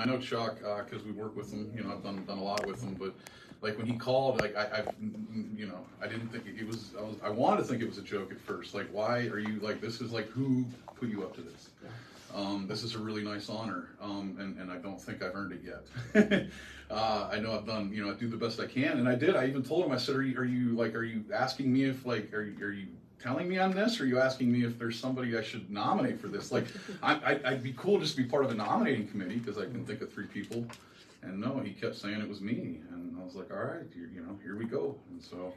And I know Chuck, because we work with him, I've done a lot with him, but like when he called, like I didn't think I wanted to think it was a joke at first. Like, why are you like, this is like, who put you up to this? This is a really nice honor, and I don't think I've earned it yet. I know I've done, I do the best I can, and I did. I even told him, I said, are you asking me if like, are you telling me on this, or are you asking me if there's somebody I should nominate for this? Like, I'd be cool just to be part of a nominating committee, because I can think of 3 people. And no, he kept saying it was me, and I was like, all right, here we go. And so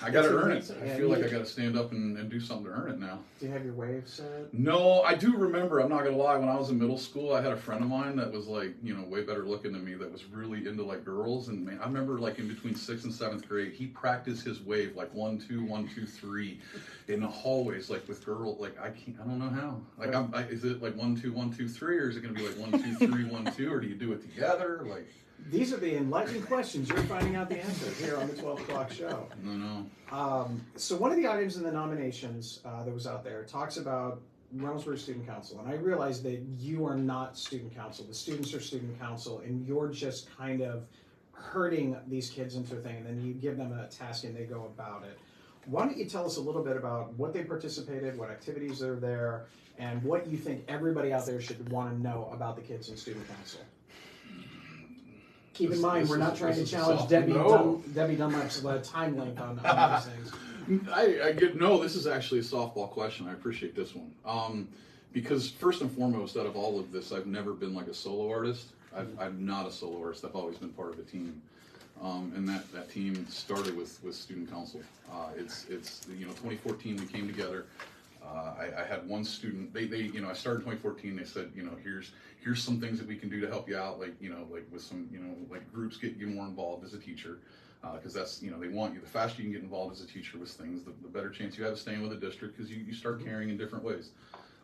I got to earn it. I feel like I got to stand up and do something to earn it now. Do you have your wave set? No, I do remember. I'm not gonna lie. When I was in middle school, I had a friend of mine that was like, way better looking than me. That was really into like girls. And man, I remember like in between 6th and 7th grade, he practiced his wave like 1, 2, 1, 2, 3 in the hallways, like with girls. Like I don't know how. Like is it like 1, 2, 1, 2, 3, or is it gonna be like 1, 2, 3, 1, 2, or do you do it together? Like. These are the enlightening questions. You're finding out the answers here on the 12 o'clock show. No. So one of the items in the nominations that was out there talks about Reynoldsburg Student Council. And I realize that you are not student council. The students are student council, and you're just kind of herding these kids into a thing, and then you give them a task and they go about it. Why don't you tell us a little bit about what they participated, what activities are there, and what you think everybody out there should want to know about the kids in student council? Keep in mind, we're not trying to challenge Debbie Dunlap's time length on these things. I get, no, this is actually a softball question. I appreciate this one. Because first and foremost, out of all of this, I've never been like a solo artist. I'm not a solo artist. I've always been part of a team. And that team started with student council. It's 2014 we came together. I had one student, they I started in 2014, they said, here's some things that we can do to help you out, like with some, like groups, get you more involved as a teacher, because that's, they want you, the faster you can get involved as a teacher with things, the better chance you have of staying with a district, because you start caring in different ways.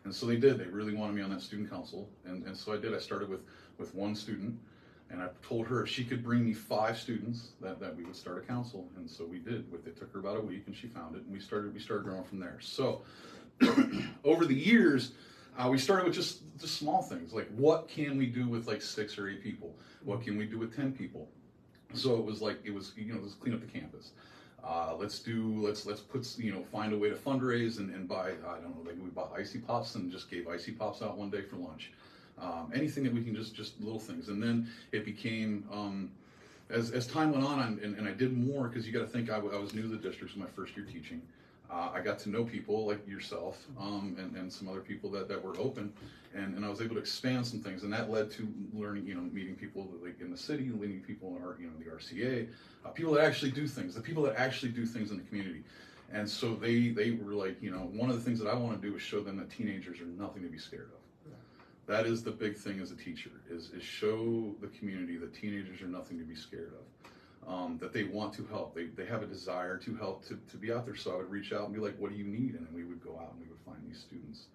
And so they did, they really wanted me on that student council, and so I did. I started with one student, and I told her if she could bring me 5 students, that we would start a council, and so we did. It took her about a week, and she found it, and we started growing from there. So over the years, we started with just small things, like what can we do with like 6 or 8 people? What can we do with 10 people? So it was let's clean up the campus. Let's put, find a way to fundraise and buy, I don't know, like we bought icy pops and just gave icy pops out one day for lunch. Anything that we can just little things. And then it became, as time went on, and I did more, because you got to think I was new to the district, my first year teaching. I got to know people like yourself and some other people that were open, and I was able to expand some things, and that led to learning, meeting people like in the city, meeting people in our, the RCA, people that actually do things, the people that actually do things in the community. And so they were like, one of the things that I want to do is show them that teenagers are nothing to be scared of. That is the big thing as a teacher, is show the community that teenagers are nothing to be scared of. That they want to help. They have a desire to help, to be out there. So I would reach out and be like, what do you need? And then we would go out and we would find these students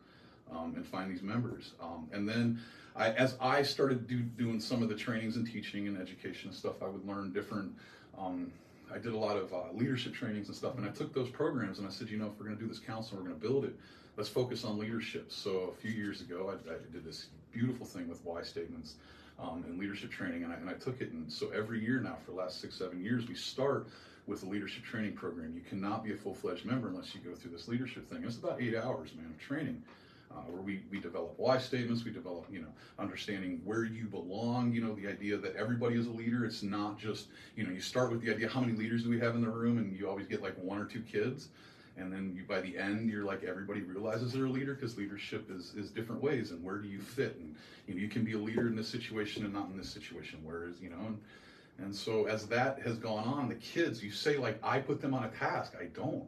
and find these members. And then as I started doing some of the trainings and teaching and education and stuff, I would learn different, I did a lot of leadership trainings and stuff, and I took those programs and I said, if we're going to do this council, we're going to build it, let's focus on leadership. So a few years ago, I did this beautiful thing with why statements. And leadership training, and I took it, and so every year now for the last 6-7 years we start with a leadership training program. You cannot be a full-fledged member unless you go through this leadership thing. It's about 8 hours, man, of training, where we develop why statements, we develop, understanding where you belong, the idea that everybody is a leader. It's not just, you start with the idea, how many leaders do we have in the room, and you always get like 1 or 2 kids. And then by the end, you're like, everybody realizes they're a leader, because leadership is different ways, and where do you fit? And you can be a leader in this situation and not in this situation. Whereas, and so as that has gone on, the kids, you say like, I put them on a task. I don't.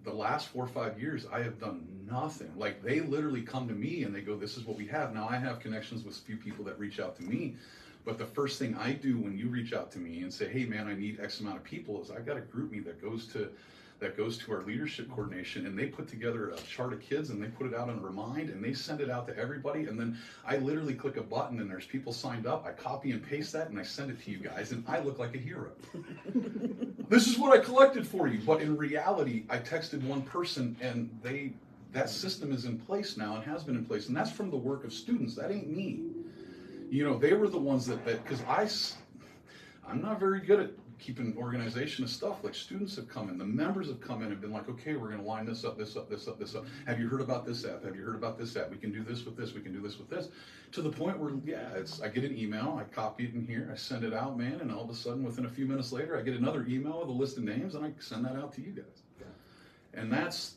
The last 4 or 5 years, I have done nothing. Like, they literally come to me and they go, this is what we have. Now I have connections with a few people that reach out to me. But the first thing I do when you reach out to me and say, hey man, I need X amount of people, is I've got a group me that goes to our leadership coordination, and they put together a chart of kids and they put it out on Remind and they send it out to everybody, and then I literally click a button and there's people signed up. I copy and paste that and I send it to you guys, and I look like a hero. This is what I collected for you. But in reality, I texted one person and they that system is in place now and has been in place, and that's from the work of students. That ain't me. You know, they were the ones that because I'm not very good at keeping organization of stuff. Like, students have come in, the members have come in and been like, okay, we're going to line this up, this up, this up, this up. Have you heard about this app? Have you heard about this app? We can do this with this. We can do this with this. To the point where, yeah, I get an email, I copy it in here, I send it out, man, and all of a sudden, within a few minutes later, I get another email with a list of names, and I send that out to you guys. Yeah. And that's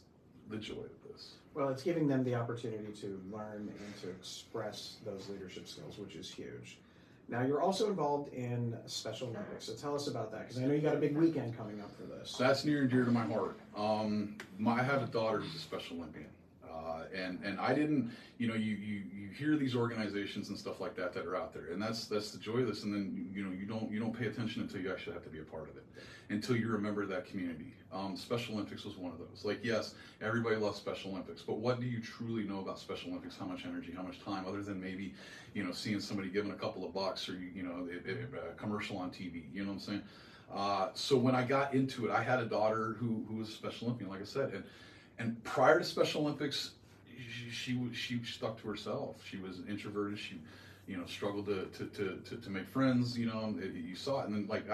the joy of this. Well, it's giving them the opportunity to learn and to express those leadership skills, which is huge. Now, you're also involved in Special Olympics, so tell us about that, because I know you got a big weekend coming up for this. That's near and dear to my heart. I have a daughter who's a Special Olympian, and I didn't, you know, you hear these organizations and stuff like that that are out there, and that's the joy of this. And then you don't pay attention until you actually have to be a part of it, until you're a member of that community. Special Olympics was one of those. Like, yes, everybody loves Special Olympics, but what do you truly know about Special Olympics? How much energy, how much time, other than maybe, you know, seeing somebody giving a couple of bucks, or a commercial on TV. You know what I'm saying? So when I got into it, I had a daughter who was a Special Olympian, like I said, and prior to Special Olympics, she stuck to herself. She was introverted. She, you know, struggled to make friends. You know, you saw it, and then like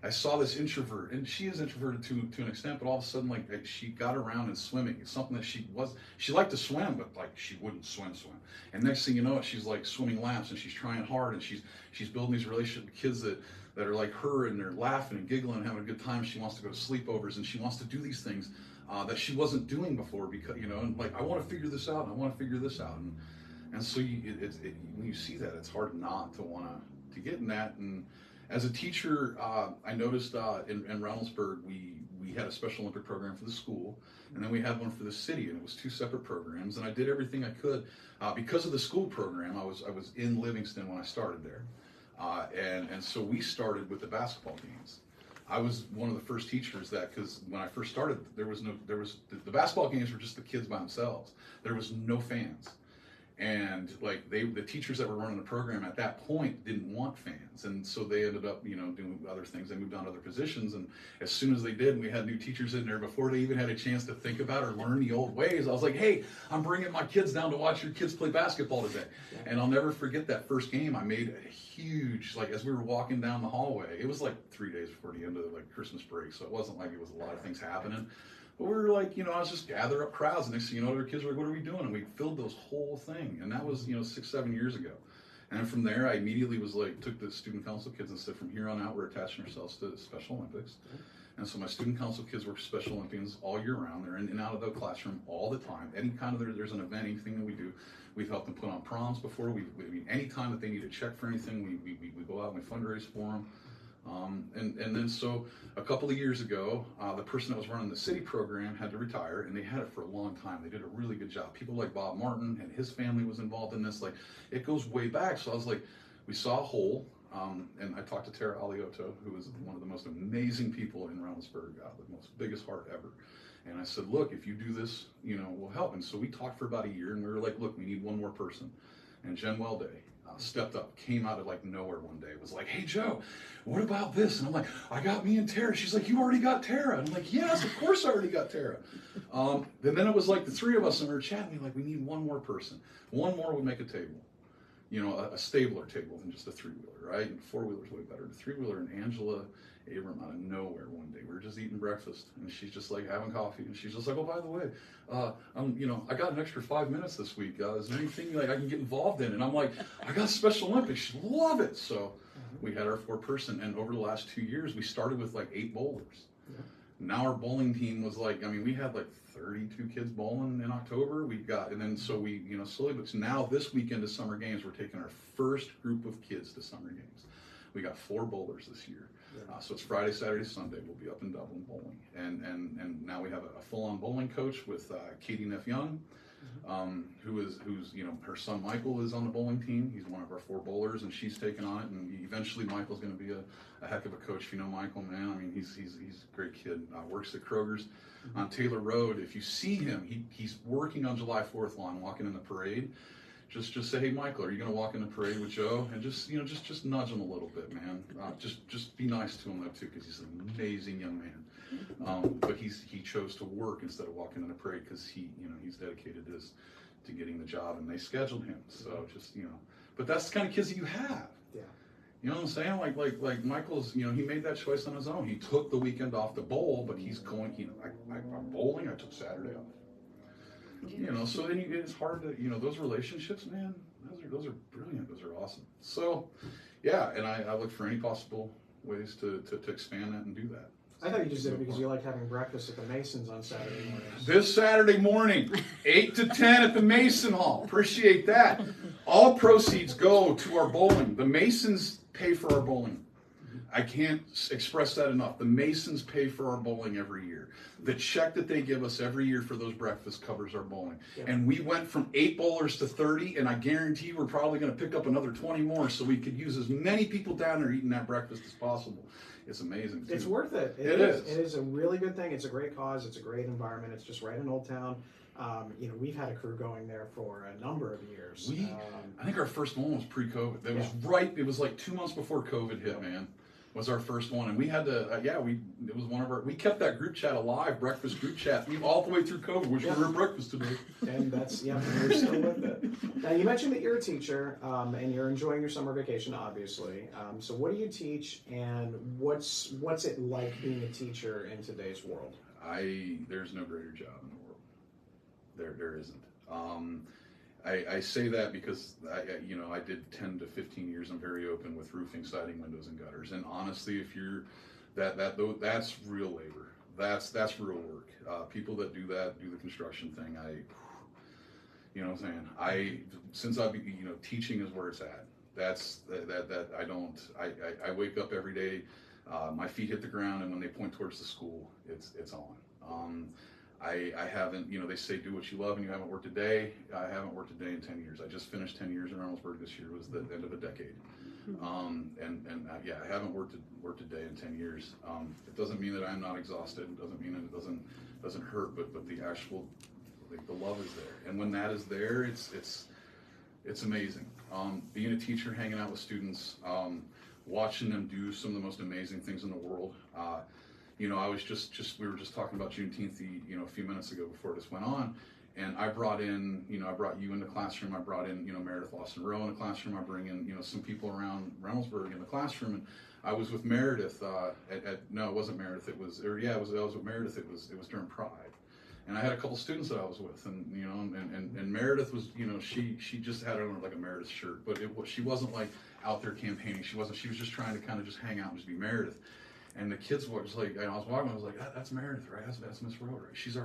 I saw this introvert, and she is introverted to an extent, but all of a sudden, like she got around in swimming. It's something that she liked to swim, but like she wouldn't swim. And next thing you know, she's like swimming laps, and she's trying hard, and she's building these relationships with kids that are like her, and they're laughing and giggling and having a good time. She wants to go to sleepovers, and she wants to do these things that she wasn't doing before, because, you know, and like, I want to figure this out, and I want to figure this out, and so when you see that, it's hard not to want to get in that. And as a teacher, I noticed in Reynoldsburg, we had a Special Olympic program for the school, and then we had one for the city, and it was two separate programs. And I did everything I could because of the school program. I was in Livingston when I started there, and so we started with the basketball games. I was one of the first teachers because when I first started, the basketball games were just the kids by themselves. There was no fans. And like the teachers that were running the program at that point didn't want fans, and so they ended up, you know, doing other things. They moved on to other positions, and as soon as they did, and we had new teachers in there, before they even had a chance to think about or learn the old ways, I was like, "Hey, I'm bringing my kids down to watch your kids play basketball today." Yeah. And I'll never forget that first game. I made a huge, like, as we were walking down the hallway, it was like 3 days before the end of like Christmas break, so it wasn't like it was a lot of things happening. But we were like, you know, I was just gather up crowds, and next thing you know, their kids were like, "What are we doing?" And we filled those whole thing, and that was, you know, 6-7 years ago. And from there, I immediately was like, took the student council kids and said, from here on out, we're attaching ourselves to Special Olympics. And so my student council kids were Special Olympians all year round. They're in and out of the classroom all the time. Any kind of there's an event, anything that we do, we've helped them put on proms before. Any time that they need a check for anything, we go out and we fundraise for them. And then so a couple of years ago, the person that was running the city program had to retire, and they had it for a long time. They did a really good job. People like Bob Martin and his family was involved in this. Like, it goes way back. So I was like, we saw a hole, and I talked to Tara Aliotto, who is one of the most amazing people in Reynoldsburg, the most biggest heart ever. And I said, look, if you do this, you know, we'll help. And so we talked for about a year, and we were like, look, we need one more person. And Jen Welday stepped up, came out of like nowhere one day. It was like, "Hey Joe, what about this?" And I'm like, "I got me and Tara." She's like, "You already got Tara?" And I'm like, "Yes, of course I already got Tara." And then it was like the three of us, and we were chatting, like, we need one more person. One more would make a table. You know, a stabler table than just a three-wheeler, right? And four-wheeler's way better. The three-wheeler, and Angela Abram out of nowhere one day. We were just eating breakfast, and she's just like having coffee, and she's just like, "Oh, by the way, I got an extra 5 minutes this week. Is there anything like I can get involved in?" And I'm like, "I got Special Olympics. She'd love it." So we had our 4-person, and over the last 2 years, we started with like 8 bowlers. Yeah. Now our bowling team was like, we had like 32 kids bowling in October. And then so we, you know, slowly, but now this weekend is summer games. We're taking our first group of kids to summer games. We got 4 bowlers this year. Yeah. So it's Friday, Saturday, Sunday. We'll be up in Dublin bowling. And now we have a full-on bowling coach with Katie Neff Young, who's, you know, her son Michael is on the bowling team. He's one of our 4 bowlers, and she's taken on it. And eventually Michael's going to be a heck of a coach. If you know Michael, man, I mean, he's a great kid. Works at Kroger's on Taylor Road. If you see him, he's working on July 4th lawn, walking in the parade. just say, hey, Michael, are you going to walk in the parade with Joe? And just just nudge him a little bit, man. Just be nice to him though too, because he's an amazing young man. But he chose to work instead of walking in the parade because he's dedicated to getting the job, and they scheduled him. So just but that's the kind of kids that you have. Yeah. You know what I'm saying? Like Michael's, he made that choice on his own. He took the weekend off to bowl, but he's going. I'm bowling. I took Saturday off. So then it's hard to, those relationships, man. Those are brilliant. Those are awesome. So, yeah, and I look for any possible ways to expand that and do that. I thought you just did it because you like having breakfast at the Masons on Saturday mornings. This Saturday morning, 8 to 10 at the Mason Hall. Appreciate that. All proceeds go to our bowling. The Masons pay for our bowling. I can't express that enough. The Masons pay for our bowling every year. The check that they give us every year for those breakfasts covers our bowling. Yeah. And we went from 8 bowlers to 30, and I guarantee we're probably going to pick up another 20 more so we could use as many people down there eating that breakfast as possible. It's amazing. Too. It's worth it. It is. It is a really good thing. It's a great cause. It's a great environment. It's just right in Old Town. We've had a crew going there for a number of years. I think our first one was pre-COVID. It was it was like 2 months before COVID hit, man. Was our first one, and we had to, it was one of our, we kept that group chat alive, breakfast group chat, all the way through COVID, which we were at breakfast today. And that's, we're still with it. Now, you mentioned that you're a teacher, and you're enjoying your summer vacation, obviously. So what do you teach, and what's it like being a teacher in today's world? There's no greater job in the world. There isn't. I say that because I did 10 to 15 years. I'm very open with roofing, siding, windows, and gutters. And honestly, if you're that's real labor. That's real work. People that do the construction thing. You know what I'm saying? Since I've teaching is where it's at. I wake up every day. My feet hit the ground, and when they point towards the school, it's on. I haven't, they say do what you love and you haven't worked a day. I haven't worked a day in 10 years. I just finished 10 years in Reynoldsburg this year. It was the end of a decade. I haven't worked a day in 10 years. It doesn't mean that I'm not exhausted. It doesn't mean that it doesn't hurt, but the actual, the love is there. And when that is there, it's amazing. Being a teacher, hanging out with students, watching them do some of the most amazing things in the world. I was we were just talking about Juneteenth, a few minutes ago before this went on, and I brought in, I brought you in the classroom. I brought in, Meredith Lawson Rowe in the classroom. I bring in, some people around Reynoldsburg in the classroom, and I was with Meredith no, it wasn't Meredith. I was with Meredith. It was during Pride, and I had a couple students that I was with, and and Meredith was, she just had on like a Meredith shirt, but she wasn't like out there campaigning. She was just trying to kind of just hang out and just be Meredith. And the kids were just like, I was walking, I was like, that's Meredith, right? That's Miss Rowe, right? She's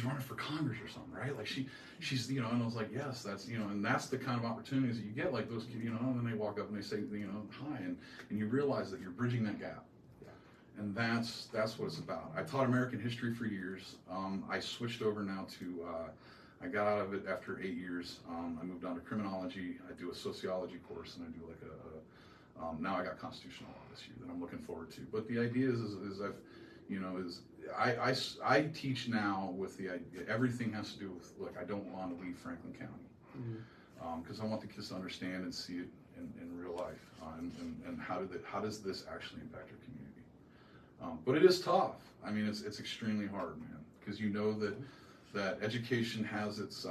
running for Congress or something, right? Like she's, and I was like, yes, that's, and that's the kind of opportunities that you get, like those, and then they walk up and they say, hi, and you realize that you're bridging that gap. Yeah. And that's what it's about. I taught American history for years. I switched over now to, I got out of it after 8 years. I moved on to criminology. I do a sociology course, and I do like now I got constitutional law this year that I'm looking forward to. But the idea is I teach now with the idea everything has to do with, look, I don't want to leave Franklin County because I want the kids to understand and see it in real life and how does this actually impact our community. But it is tough. I mean, it's extremely hard, man, because that education has its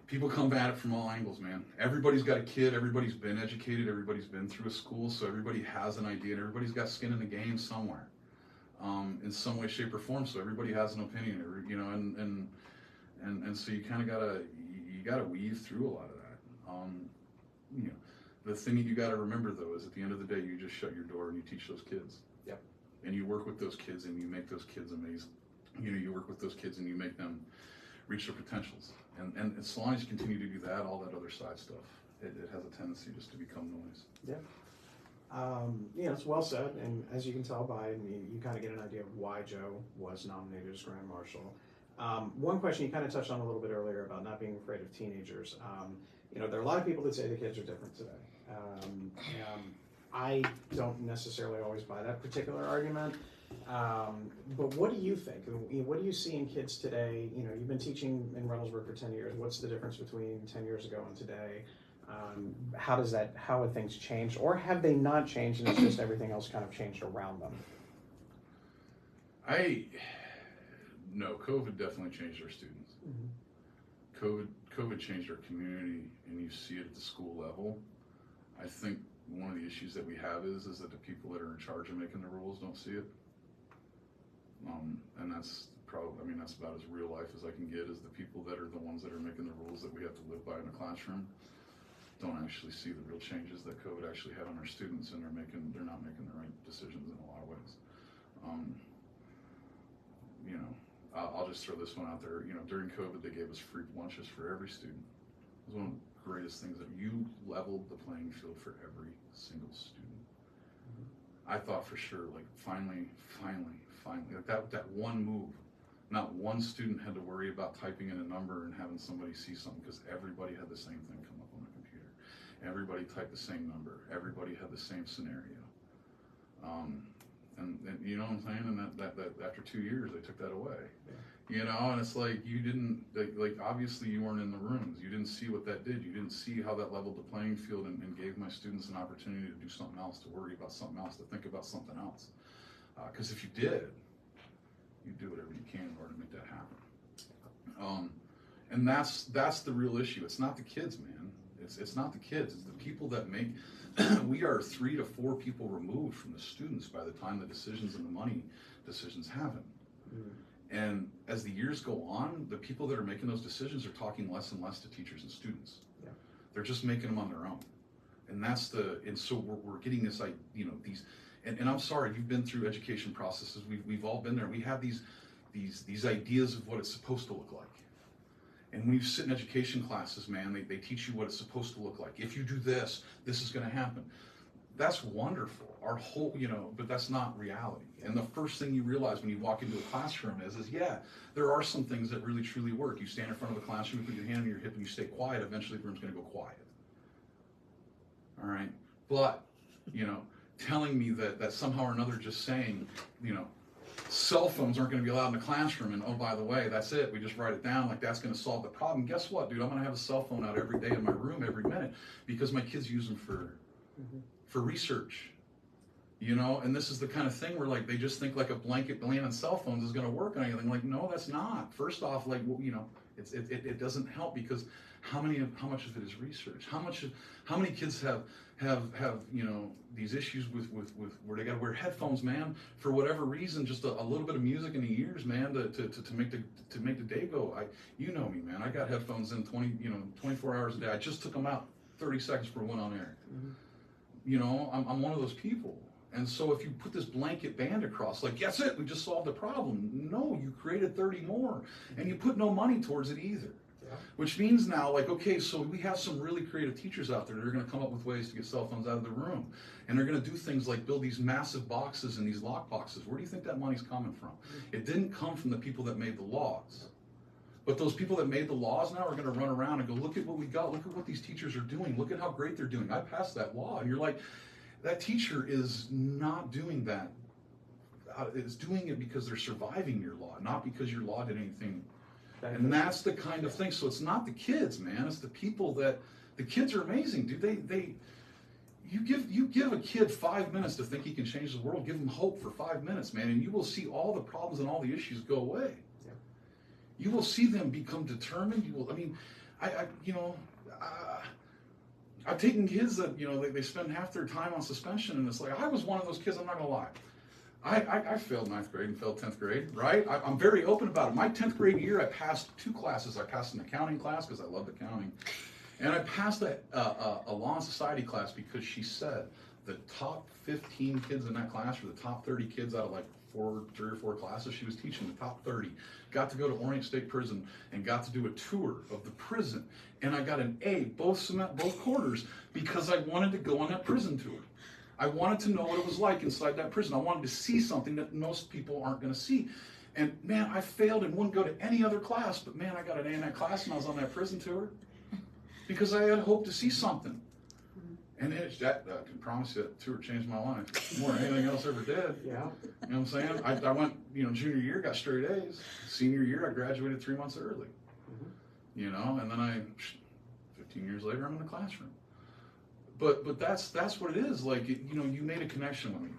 people come at it from all angles, man. Everybody's got a kid, everybody's been educated, everybody's been through a school, so everybody has an idea, and everybody's got skin in the game somewhere, in some way, shape, or form. So everybody has an opinion, and so you kind of gotta weave through a lot of that. The thing that you gotta remember though is at the end of the day, you just shut your door and you teach those kids. Yep. And you work with those kids and you make those kids amazing. You work with those kids and you make them reach their potentials. And as long as you continue to do that, all that other side stuff, it has a tendency just to become noise. Yeah. It's well said, and as you can tell by, you kind of get an idea of why Joe was nominated as Grand Marshal. One question you kind of touched on a little bit earlier about not being afraid of teenagers. There are a lot of people that say the kids are different today. I don't necessarily always buy that particular argument. But what do you think? What do you see in kids today? You know, you've been teaching in Reynoldsburg for 10 years. What's the difference between 10 years ago and today? How have things changed? Or have they not changed and it's just everything else kind of changed around them? No, COVID definitely changed our students. COVID changed our community, and you see it at the school level. I think one of the issues that we have is that the people that are in charge of making the rules don't see it. And that's probably, I mean, that's about as real life as I can get, is the people that are the ones that are making the rules that we have to live by in the classroom don't actually see the real changes that COVID actually had on our students, and they're not making the right decisions in a lot of ways. You know, I'll just throw this one out there. You know, during COVID, they gave us free lunches for every student. It was one of the greatest things, that you leveled the playing field for every single student. I thought for sure, like, finally, like that one move, not one student had to worry about typing in a number and having somebody see something, because everybody had the same thing come up on the computer. Everybody typed the same number. Everybody had the same scenario. And you know what I'm saying? And that after 2 years, they took that away. Yeah. You know, and it's like, you didn't, like obviously you weren't in the rooms. You didn't see what that did. You didn't see how that leveled the playing field and gave my students an opportunity to do something else, to worry about something else, to think about something else. Because if you did, you'd do whatever you can in order to make that happen. And that's the real issue. It's not the kids, man. It's not the kids. It's the people that make. We are 3 to 4 people removed from the students by the time the decisions and the money decisions happen. And as the years go on, the people that are making those decisions are talking less and less to teachers and students. Yeah. They're just making them on their own. And so we're getting this, you know, these. And I'm sorry, you've been through education processes. We've all been there. We have these ideas of what it's supposed to look like. And when you sit in education classes, man, they teach you what it's supposed to look like. If you do this, this is going to happen. That's wonderful. Our whole, you know, but that's not reality. And the first thing you realize when you walk into a classroom is yeah, there are some things that really truly work. You stand in front of the classroom, you put your hand on your hip, and you stay quiet. Eventually, the room's going to go quiet. All right, but you know, telling me that somehow or another, just saying, you know, cell phones aren't going to be allowed in the classroom, and oh, by the way, that's it, we just write it down, like that's going to solve the problem. Guess what, dude? I'm going to have a cell phone out every day in my room every minute, because my kids use them for research, you know. And this is the kind of thing where, like, they just think like a blanket ban on cell phones is going to work on anything. Like, no, that's not. First off, like, you know, it doesn't help, because how much of it is research? How many kids have you know, these issues with where they got to wear headphones, man, for whatever reason, just a little bit of music in the ears, man, to make the day go. You know me, man. I got headphones in 24 hours a day. I just took them out 30 seconds before it went on air. You know, I'm one of those people. And so if you put this blanket band across, like, that's it, we just solved the problem. No, you created 30 more, and you put no money towards it either. Yeah. Which means now, like, okay, so we have some really creative teachers out there that are going to come up with ways to get cell phones out of the room. And they're going to do things like build these massive boxes and these lock boxes. Where do you think that money's coming from? It didn't come from the people that made the laws. But those people that made the laws now are going to run around and go, look at what we got, look at what these teachers are doing, look at how great they're doing. I passed that law. And you're like, that teacher is not doing that. It's doing it because they're surviving your law, not because your law did anything. And that's the kind of thing. So it's not the kids, man. It's the people that, the kids are amazing, dude. You give a kid 5 minutes to think he can change the world. Give him hope for 5 minutes, man, and you will see all the problems and all the issues go away. Yeah. You will see them become determined. You will. I mean, I've taken kids that, you know, they spend half their time on suspension, and it's like, I was one of those kids. I'm not gonna lie. I failed 9th grade and failed 10th grade, right? I'm very open about it. My 10th grade year, I passed 2 classes. I passed an accounting class because I loved accounting. And I passed a law and society class because she said the top 15 kids in that class were the top 30 kids out of like 3 or 4 classes she was teaching. The top 30 got to go to Orient State Prison and got to do a tour of the prison. And I got an A both quarters because I wanted to go on that prison tour. I wanted to know what it was like inside that prison. I wanted to see something that most people aren't going to see. And man, I failed and wouldn't go to any other class, but man, I got an A in that class and I was on that prison tour because I had hoped to see something. And that I can promise you that tour changed my life more than anything else ever did. Yeah. You know what I'm saying? I went, junior year, got straight A's. Senior year, I graduated 3 months early. And then 15 years later, I'm in the classroom. But that's what it is. Like, you made a connection with me.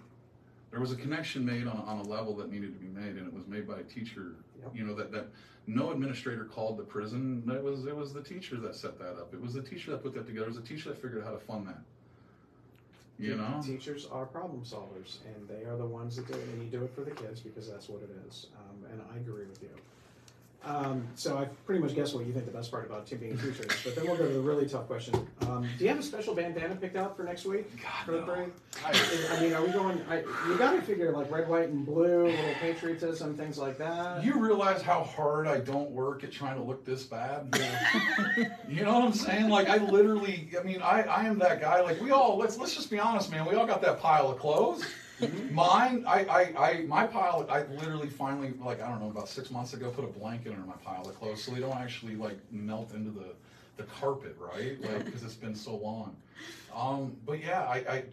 There was a connection made on a level that needed to be made, and it was made by a teacher. Yep. That no administrator called the prison. It was the teacher that set that up. It was the teacher that put that together. It was the teacher that figured out how to fund that. Teachers are problem solvers, and they are the ones that do it, and you do it for the kids because that's what it is. And I agree with you. So I pretty much guessed what you think the best part about being a teacher is, but then we'll go to the really tough question. Do you have a special bandana picked out for next week? God, for the no. parade? I mean, are we going, you got to figure like red, white, and blue, little patriotism, things like that. You realize how hard I don't work at trying to look this bad? Yeah. You know what I'm saying? Like, I am that guy. Like, we all, let's just be honest, man. We all got that pile of clothes. Mine, my pile, I literally finally, like, I don't know, about 6 months ago, put a blanket under my pile of clothes so they don't actually, like, melt into the carpet, right? Like, because it's been so long. But yeah, I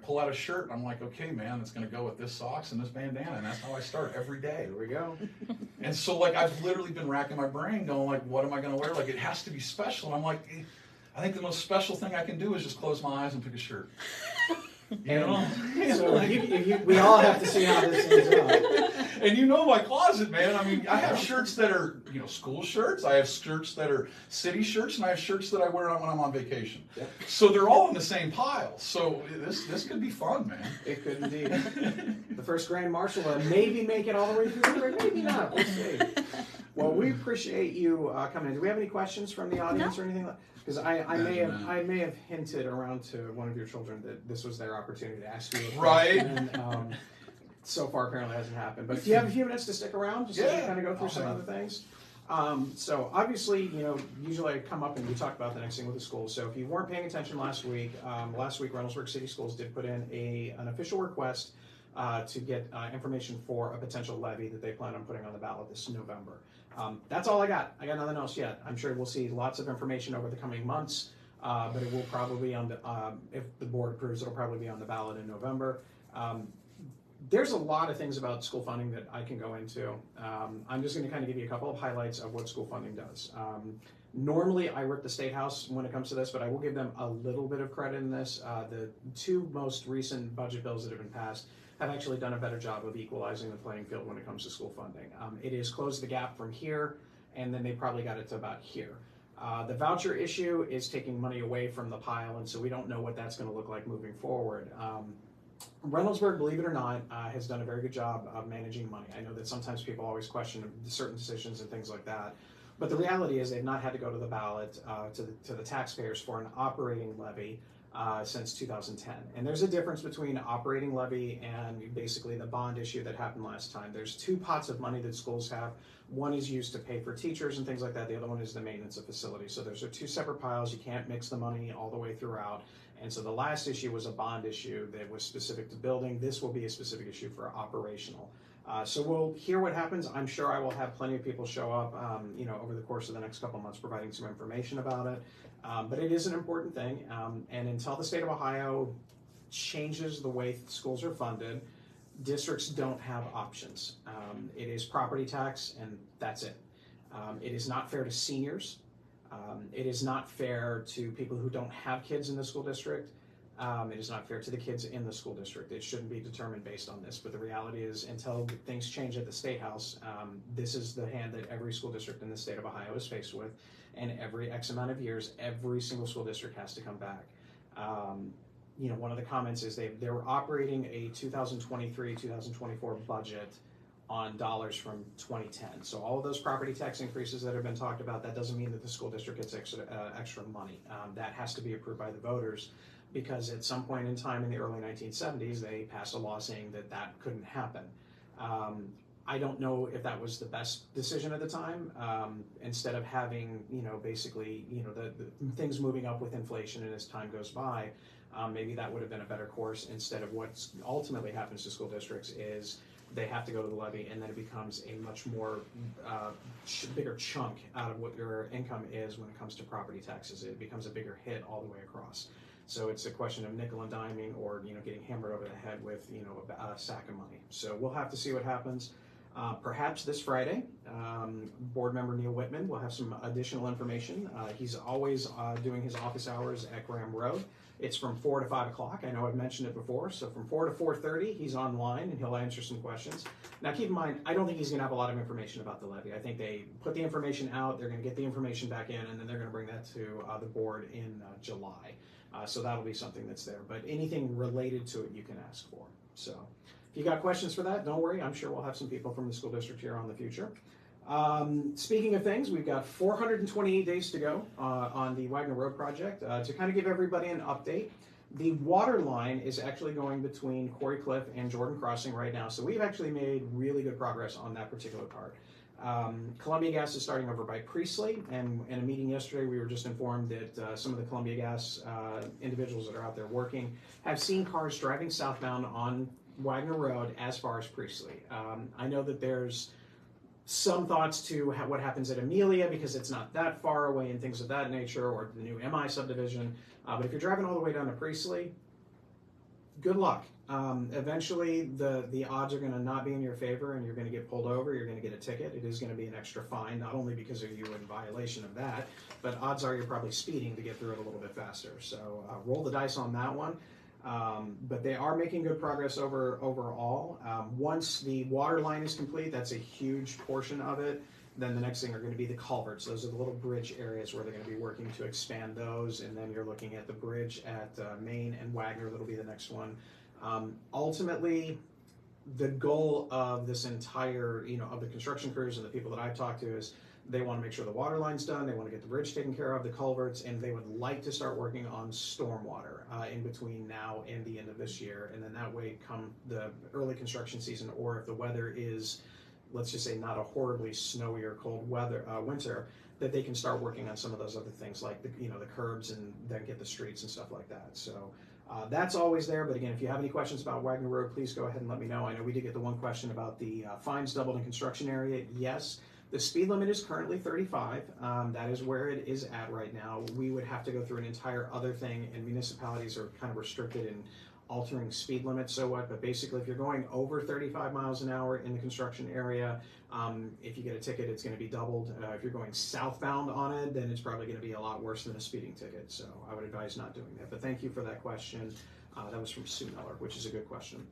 pull out a shirt and I'm like, okay, man, it's going to go with this socks and this bandana, and that's how I start every day. There we go. And so, like, I've literally been racking my brain going, like, what am I going to wear? Like, it has to be special. And I'm like, I think the most special thing I can do is just close my eyes and pick a shirt. So we all have to see how this ends up. And my closet, man. I mean, I have shirts that are, school shirts. I have shirts that are city shirts, and I have shirts that I wear when I'm on vacation. Yep. So they're all in the same pile. So this could be fun, man. It could indeed. The first Grand Marshal will maybe make it all the way through the parade, maybe not. We'll see. Well, we appreciate you coming in. Do we have any questions from the audience or anything like that? Because I may have hinted around to one of your children that this was their opportunity to ask you a question. Right. So far, apparently hasn't happened. But if you have a few minutes to stick around, just to kind of go through some other things. So obviously, usually I come up and we talk about the next thing with the schools. So if you weren't paying attention last week, Reynoldsburg City Schools did put in an official request to get information for a potential levy that they plan on putting on the ballot this November. That's all I got. I got nothing else yet. I'm sure we'll see lots of information over the coming months, but it will probably be on the, if the board approves, it'll probably be on the ballot in November. There's a lot of things about school funding that I can go into. I'm just going to kind of give you a couple of highlights of what school funding does. Normally, I rip the State House when it comes to this, but I will give them a little bit of credit in this. The two most recent budget bills that have been passed have actually done a better job of equalizing the playing field when it comes to school funding. It has closed the gap from here, and then they probably got it to about here. The voucher issue is taking money away from the pile, and so we don't know what that's going to look like moving forward. Reynoldsburg, believe it or not, has done a very good job of managing money. I know that sometimes people always question certain decisions and things like that, but the reality is they've not had to go to the ballot to the taxpayers for an operating levy since 2010. And there's a difference between operating levy and basically the bond issue that happened last time. There's two pots of money that schools have. One is used to pay for teachers and things like that. The other one is the maintenance of facilities. So there's two separate piles. You can't mix the money all the way throughout. And so the last issue was a bond issue that was specific to building. This will be a specific issue for operational. So we'll hear what happens. I'm sure I will have plenty of people show up, over the course of the next couple of months, providing some information about it. But it is an important thing. And until the state of Ohio changes the way schools are funded, districts don't have options. It is property tax, and that's it. It is not fair to seniors. It is not fair to people who don't have kids in the school district. It is not fair to the kids in the school district. It shouldn't be determined based on this, but the reality is until things change at the State House, this is the hand that every school district in the state of Ohio is faced with, and every X amount of years, every single school district has to come back. One of the comments is they were operating a 2023-2024 budget on dollars from 2010. So all of those property tax increases that have been talked about, that doesn't mean that the school district gets extra money. That has to be approved by the voters, because at some point in time in the early 1970s, they passed a law saying that that couldn't happen. I don't know if that was the best decision at the time. Instead of having, the things moving up with inflation, and as time goes by, maybe that would have been a better course, instead of what ultimately happens to school districts is they have to go to the levy, and then it becomes a much more bigger chunk out of what your income is when it comes to property taxes. It becomes a bigger hit all the way across. So it's a question of nickel and diming, or getting hammered over the head with a sack of money. So we'll have to see what happens. Perhaps this Friday, board member Neil Whitman will have some additional information. He's always doing his office hours at Graham Road. It's from 4 to 5 o'clock. I know I've mentioned it before. So from 4 to 4:30, he's online and he'll answer some questions. Now keep in mind, I don't think he's going to have a lot of information about the levy. I think they put the information out, they're going to get the information back in, and then they're going to bring that to the board in July. So that'll be something that's there. But anything related to it, you can ask for. So if you got questions for that, don't worry. I'm sure we'll have some people from the school district here on the future. Speaking of things, we've got 428 days to go on the Wagner Road project. To kind of give everybody an update, the water line is actually going between Quarry Cliff and Jordan Crossing right now. So we've actually made really good progress on that particular part. Columbia Gas is starting over by Priestley, and in a meeting yesterday we were just informed that some of the Columbia Gas individuals that are out there working have seen cars driving southbound on Wagner Road as far as Priestley. I know that there's some thoughts to what happens at Amelia because it's not that far away and things of that nature, or the new MI subdivision. But if you're driving all the way down to Priestley, good luck. Eventually, the odds are going to not be in your favor, and you're going to get pulled over. You're going to get a ticket. It is going to be an extra fine, not only because of you in violation of that, but odds are you're probably speeding to get through it a little bit faster. So roll the dice on that one. But they are making good progress overall. Once the water line is complete, that's a huge portion of it. Then the next thing are going to be the culverts. Those are the little bridge areas where they're going to be working to expand those. And then you're looking at the bridge at Maine and Wagner. That'll be the next one. Ultimately, the goal of this entire, of the construction crews and the people that I've talked to is they want to make sure the water line's done, they want to get the bridge taken care of, the culverts, and they would like to start working on stormwater in between now and the end of this year. And then that way, come the early construction season, or if the weather is, let's just say, not a horribly snowy or cold winter, that they can start working on some of those other things like the curbs, and then get the streets and stuff like that. So that's always there. But again, if you have any questions about Wagner Road, please go ahead and let me know. I know we did get the one question about the fines doubled in construction area. Yes. The speed limit is currently 35. That is where it is at right now. We would have to go through an entire other thing, and municipalities are kind of restricted in altering speed limits. So what? But basically, if you're going over 35 miles an hour in the construction area, if you get a ticket, it's going to be doubled. If you're going southbound on it, then it's probably going to be a lot worse than a speeding ticket. So I would advise not doing that. But thank you for that question. That was from Sue Miller, which is a good question.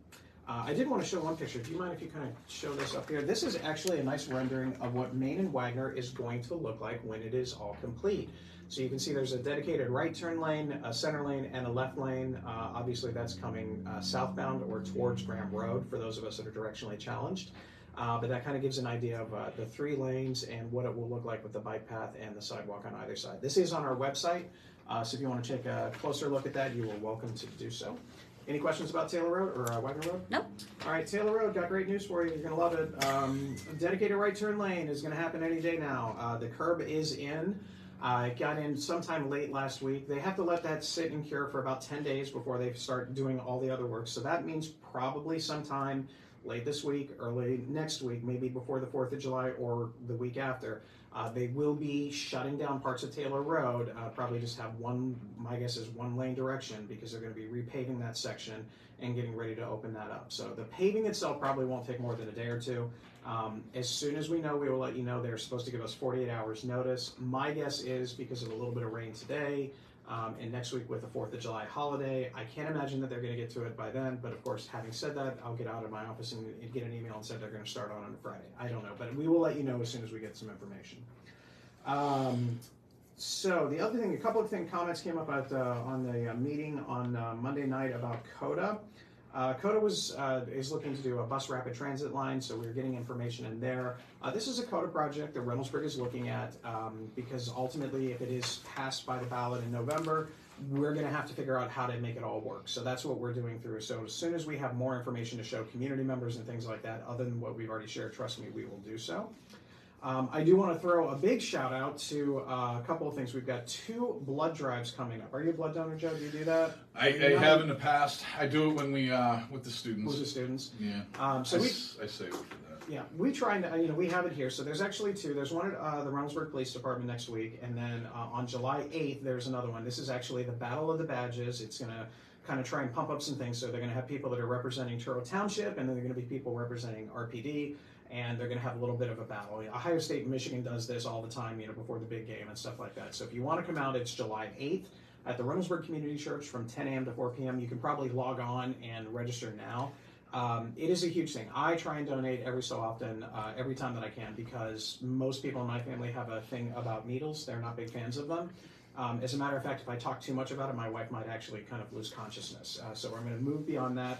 I did want to show one picture. Do you mind if you kind of show this up here? This is actually a nice rendering of what Maine and Wagner is going to look like when it is all complete. So you can see there's a dedicated right turn lane, a center lane, and a left lane. Obviously that's coming southbound or towards Graham Road for those of us that are directionally challenged. But that kind of gives an idea of the 3 lanes and what it will look like with the bike path and the sidewalk on either side. This is on our website, so if you want to take a closer look at that, you are welcome to do so. Any questions about Taylor Road or Wagner Road? Nope. All right, Taylor Road, got great news for you. You're going to love it. Dedicated right turn lane is going to happen any day now. The curb is in. It got in sometime late last week. They have to let that sit and cure for about 10 days before they start doing all the other work. So that means probably sometime late this week, early next week, maybe before the 4th of July or the week after. They will be shutting down parts of Taylor Road, probably just have one, my guess is one lane direction, because they're going to be repaving that section and getting ready to open that up. So the paving itself probably won't take more than a day or two. As soon as we know, we will let you know. They're supposed to give us 48 hours notice. My guess is because of a little bit of rain today, and next week with the 4th of July holiday, I can't imagine that they're going to get to it by then. But of course, having said that, I'll get out of my office and get an email and say they're going to start on a Friday. I don't know, but we will let you know as soon as we get some information. So the other thing, a couple of comments came up on the meeting on Monday night about CODA. CODA is looking to do a bus rapid transit line, so we're getting information in there. This is a CODA project that Reynoldsburg is looking at because ultimately, if it is passed by the ballot in November, we're going to have to figure out how to make it all work. So that's what we're doing through. So as soon as we have more information to show community members and things like that, other than what we've already shared, trust me, we will do so. I do want to throw a big shout out to a couple of things. We've got 2 blood drives coming up. Are you a blood donor, Joe? Do you do that? I have in the past. I do it when we with the students. With the students. Yeah. So I save it for that. Yeah, we try to, we have it here. So there's actually two. There's one at the Reynoldsburg Police Department next week, and then on July 8th, there's another one. This is actually the Battle of the Badges. It's going to kind of try and pump up some things. So they're going to have people that are representing Truro Township, and then they're going to be people representing RPD, and they're going to have a little bit of a battle. Ohio State and Michigan does this all the time, before the big game and stuff like that. So if you want to come out, it's July 8th at the Reynoldsburg Community Church from 10 a.m. to 4 p.m. You can probably log on and register now. It is a huge thing. I try and donate every so often, every time that I can, because most people in my family have a thing about needles. They're not big fans of them. As a matter of fact, if I talk too much about it, my wife might actually kind of lose consciousness. So I'm going to move beyond that.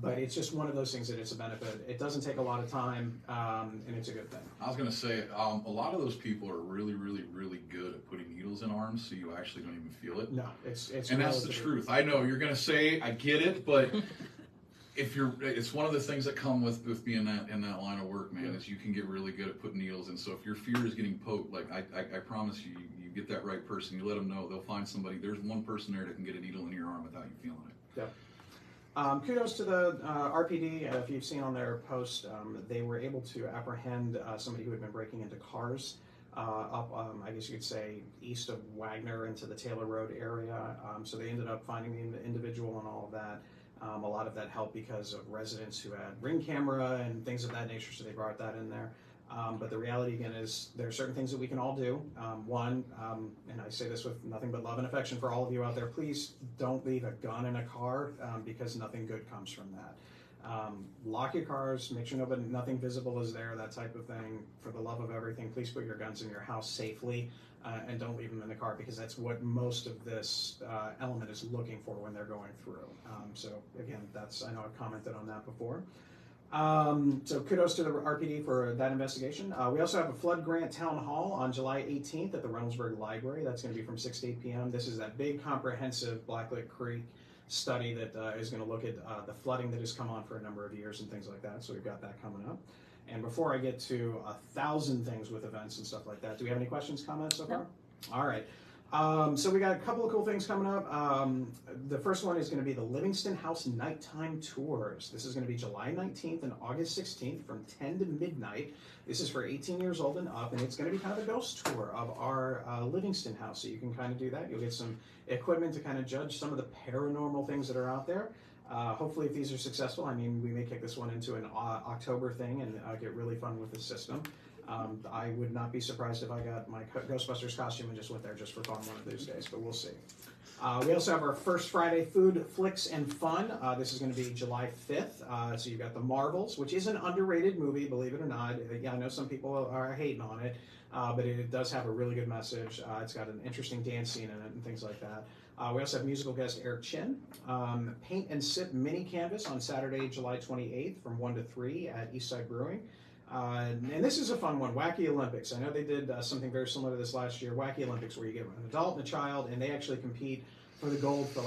But it's just one of those things that it's a benefit. It doesn't take a lot of time, and it's a good thing. I was going to say, a lot of those people are really, really, really good at putting needles in arms, so you actually don't even feel it. No, it's and that's the truth. I know you're going to say, I get it, but it's one of the things that come with being in that line of work, man, is you can get really good at putting needles in. So if your fear is getting poked, like I promise you, you get that right person, you let them know, they'll find somebody. There's one person there that can get a needle in your arm without you feeling it. Yep. Kudos to the RPD. If you've seen on their post, they were able to apprehend somebody who had been breaking into cars up, I guess you could say, east of Wagner into the Taylor Road area. So they ended up finding the individual and all of that. A lot of that helped because of residents who had Ring camera and things of that nature, so they brought that in there. But the reality, again, is there are certain things that we can all do. One, and I say this with nothing but love and affection for all of you out there, please don't leave a gun in a car because nothing good comes from that. Lock your cars, make sure nothing visible is there, that type of thing. For the love of everything, please put your guns in your house safely and don't leave them in the car, because that's what most of this element is looking for when they're going through. So again, I know I've commented on that before. So kudos to the RPD for that investigation. We also have a flood grant town hall on July 18th at the Reynoldsburg Library. That's going to be from 6 to 8 p.m. This is that big comprehensive Blacklit Creek study that is going to look at the flooding that has come on for a number of years and things like that. So we've got that coming up. And before I get to 1,000 things with events and stuff like that, do we have any questions, comments so far? No. All right. So we got a couple of cool things coming up. The first one is going to be the Livingston House Nighttime Tours. This is going to be July 19th and August 16th from 10 to midnight. This is for 18 years old and up, and it's going to be kind of a ghost tour of our Livingston house. So you can kind of do that. You'll get some equipment to kind of judge some of the paranormal things that are out there. Hopefully, if these are successful, we may kick this one into an October thing and get really fun with the system. I would not be surprised if I got my Ghostbusters costume and just went there just for fun one of these days, but we'll see. We also have our first Friday Food, Flicks, and Fun. This is going to be July 5th. So you've got The Marvels, which is an underrated movie, believe it or not. Yeah, I know some people are hating on it, but it does have a really good message. It's got an interesting dance scene in it and things like that. We also have musical guest Eric Chin. Paint and Sip mini canvas on Saturday, July 28th from 1 to 3 at Eastside Brewing. And this is a fun one, Wacky Olympics. I know they did something very similar to this last year, Wacky Olympics, where you get an adult and a child, and they actually compete for the gold for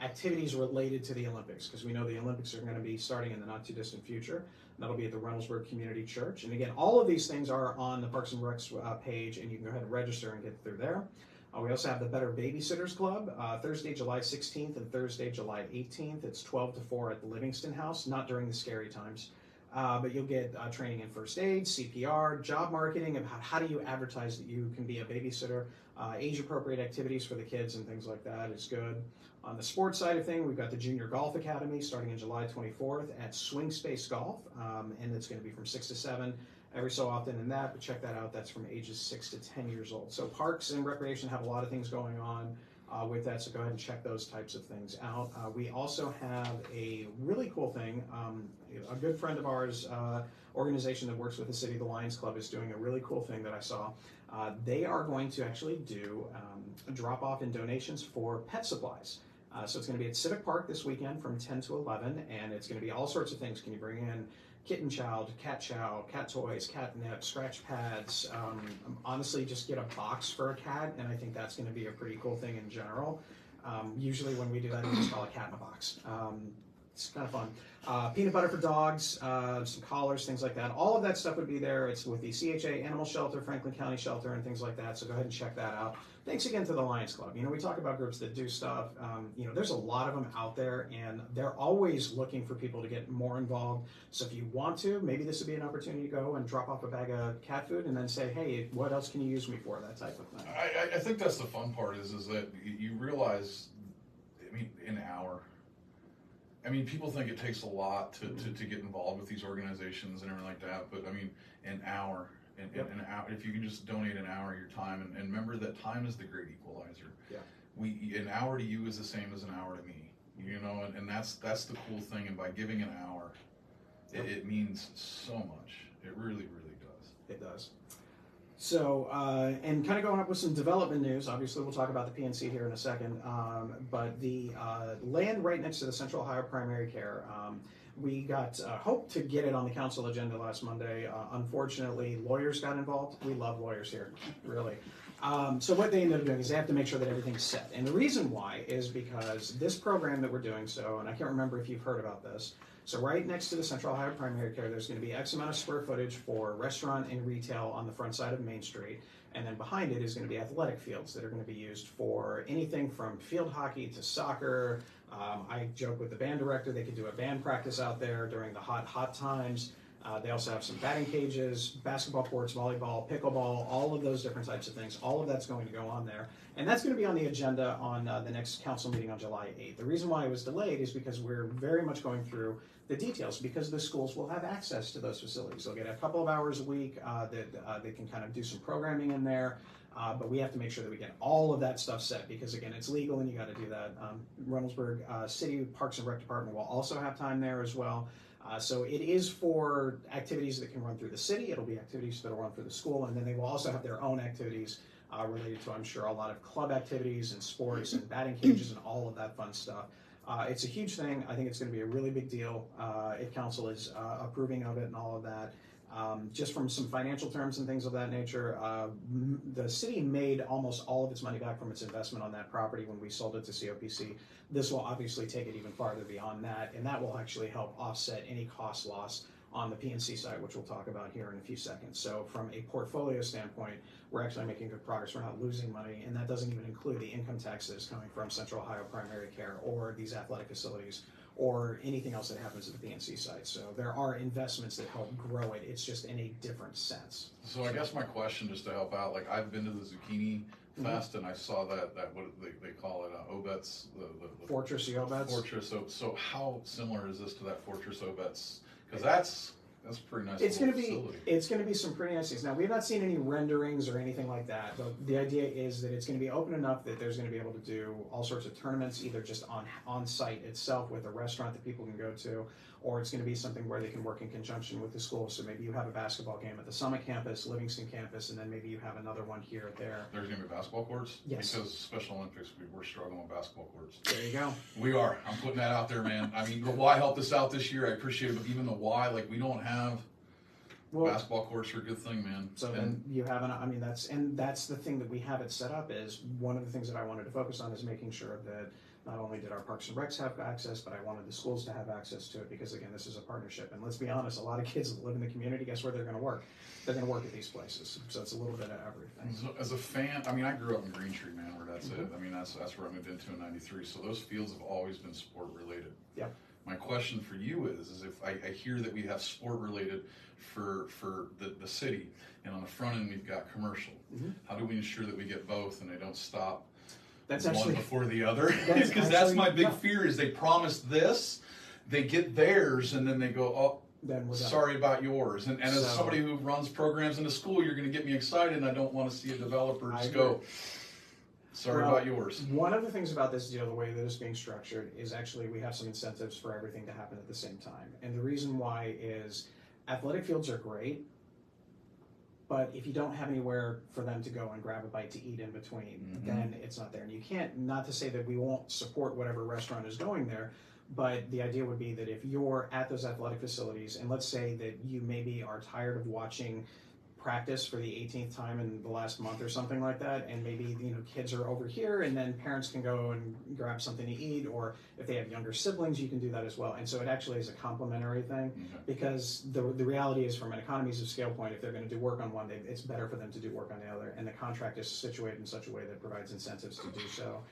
activities related to the Olympics, because we know the Olympics are going to be starting in the not too distant future. And that'll be at the Reynoldsburg Community Church. And again, all of these things are on the Parks and Recs page, and you can go ahead and register and get through there. We also have the Better Babysitters Club, Thursday, July 16th and Thursday, July 18th. It's 12 to 4 at the Livingston House, not during the scary times. But you'll get training in first aid, CPR, job marketing, about how do you advertise that you can be a babysitter, age-appropriate activities for the kids and things like that is good. On the sports side of things, we've got the Junior Golf Academy starting in July 24th at Swing Space Golf, and it's going to be from 6 to 7 every so often in that, but check that out. That's from ages 6 to 10 years old. So Parks and Recreation have a lot of things going on with that, so go ahead and check those types of things out. We also have a really cool thing. A good friend of ours, organization that works with the city, the Lions Club, is doing a really cool thing that I saw. They are going to actually do a drop-off in donations for pet supplies. So it's going to be at Civic Park this weekend from 10 to 11, and it's going to be all sorts of things. Can you bring in kitten chow, cat toys, catnip, scratch pads? Honestly, just get a box for a cat, and I think that's going to be a pretty cool thing in general. Usually when we do that, we just call it cat in a box. It's kind of fun. Peanut butter for dogs, some collars, things like that. All of that stuff would be there. It's with the CHA Animal Shelter, Franklin County Shelter, and things like that. So go ahead and check that out. Thanks again to the Lions Club. You know, we talk about groups that do stuff. You know, there's a lot of them out there, and they're always looking for people to get more involved. So if you want to, maybe this would be an opportunity to go and drop off a bag of cat food and then say, hey, what else can you use me for? That type of thing. I think that's the fun part is that you realize, I mean, an hour. I mean, people think it takes a lot to get involved with these organizations and everything like that, but I mean, an hour. An hour, if you can just donate an hour of your time, and remember that time is the great equalizer. Yeah. An hour to you is the same as an hour to me. You know, and that's the cool thing. And by giving an hour, it means so much. It really, really does. It does. So, and kind of going up with some development news, obviously we'll talk about the PNC here in a second, but the land right next to the Central Ohio Primary Care, we got hoped to get it on the council agenda last Monday. Unfortunately, lawyers got involved. We love lawyers here, really. So what they ended up doing is they have to make sure that everything's set. And the reason why is because this program that we're doing, and I can't remember if you've heard about this, so right next to the Central Ohio Primary Care, there's going to be X amount of square footage for restaurant and retail on the front side of Main Street. And then behind it is going to be athletic fields that are going to be used for anything from field hockey to soccer. I joke with the band director, they could do a band practice out there during the hot times. They also have some batting cages, basketball courts, volleyball, pickleball, all of those different types of things. All of that's going to go on there. And that's going to be on the agenda on the next council meeting on July 8th. The reason why it was delayed is because we're very much going through the details, because the schools will have access to those facilities. They'll get a couple of hours a week that they can kind of do some programming in there. But we have to make sure that we get all of that stuff set, because again, it's legal and you got to do that. Reynoldsburg City Parks and Rec Department will also have time there as well. So it is for activities that can run through the city. It'll be activities that will run through the school, and then they will also have their own activities related to, I'm sure, a lot of club activities and sports and batting cages and all of that fun stuff. It's a huge thing. I think it's going to be a really big deal if council is approving of it and all of that. Just from some financial terms and things of that nature, the city made almost all of its money back from its investment on that property when we sold it to COPC. This will obviously take it even farther beyond that, and that will actually help offset any cost loss on the PNC side, which we'll talk about here in a few seconds. So from a portfolio standpoint, we're actually making good progress. We're not losing money, and that doesn't even include the income taxes coming from Central Ohio Primary Care or these athletic facilities or anything else that happens at the PNC site. So there are investments that help grow it. It's just in a different sense. So I guess my question, just to help out, like I've been to the Zucchini Fest and I saw that what they call it, Obet's, the Fortress Obet's. Fortress. So how similar is this to that Fortress Obet's? Because that's a pretty nice. It's going to be facility. Some pretty nice things. Now, we have not seen any renderings or anything like that, but the idea is that it's going to be open enough that there's going to be able to do all sorts of tournaments, either just on site itself with a restaurant that people can go to, or it's going to be something where they can work in conjunction with the school. So maybe you have a basketball game at the Summit campus, Livingston campus, and then maybe you have another one here or there. There's going to be basketball courts? Yes. Because Special Olympics, we're struggling with basketball courts. There you go. We are. I'm putting that out there, man. I mean, the Y helped us out this year. I appreciate it, but even the Y, like we don't have basketball courts are a good thing, man. So then you have that's the thing that we have it set up is one of the things that I wanted to focus on is making sure that not only did our Parks and Recs have access, but I wanted the schools to have access to it, because again, this is a partnership. And let's be honest, a lot of kids that live in the community, guess where they're going to work? They're going to work at these places. So it's a little bit of everything. So as a fan, I mean, I grew up in Green Tree, man, where that's it. I mean, that's where I moved into in '93. So those fields have always been sport related. Yep. My question for you is if I hear that we have sport related for the city, and on the front end we've got commercial. How do we ensure that we get both and they don't stop one before the other? Because that's my big fear is they promise this, they get theirs, and then they go, oh, then we're done. Sorry about yours. And as somebody who runs programs in the school, you're going to get me excited, and I don't want to see a developer just go, sorry about yours. One of the things about this deal, the way that it's being structured, is actually we have some incentives for everything to happen at the same time. And the reason why is athletic fields are great, but if you don't have anywhere for them to go and grab a bite to eat in between, then it's not there. And you can't, not to say that we won't support whatever restaurant is going there, but the idea would be that if you're at those athletic facilities, and let's say that you maybe are tired of watching practice for the 18th time in the last month or something like that, and maybe kids are over here, and then parents can go and grab something to eat, or if they have younger siblings, you can do that as well. And so it actually is a complementary thing, because the reality is, from an economies of scale point, if they're going to do work on one, it's better for them to do work on the other, and the contract is situated in such a way that provides incentives to do so.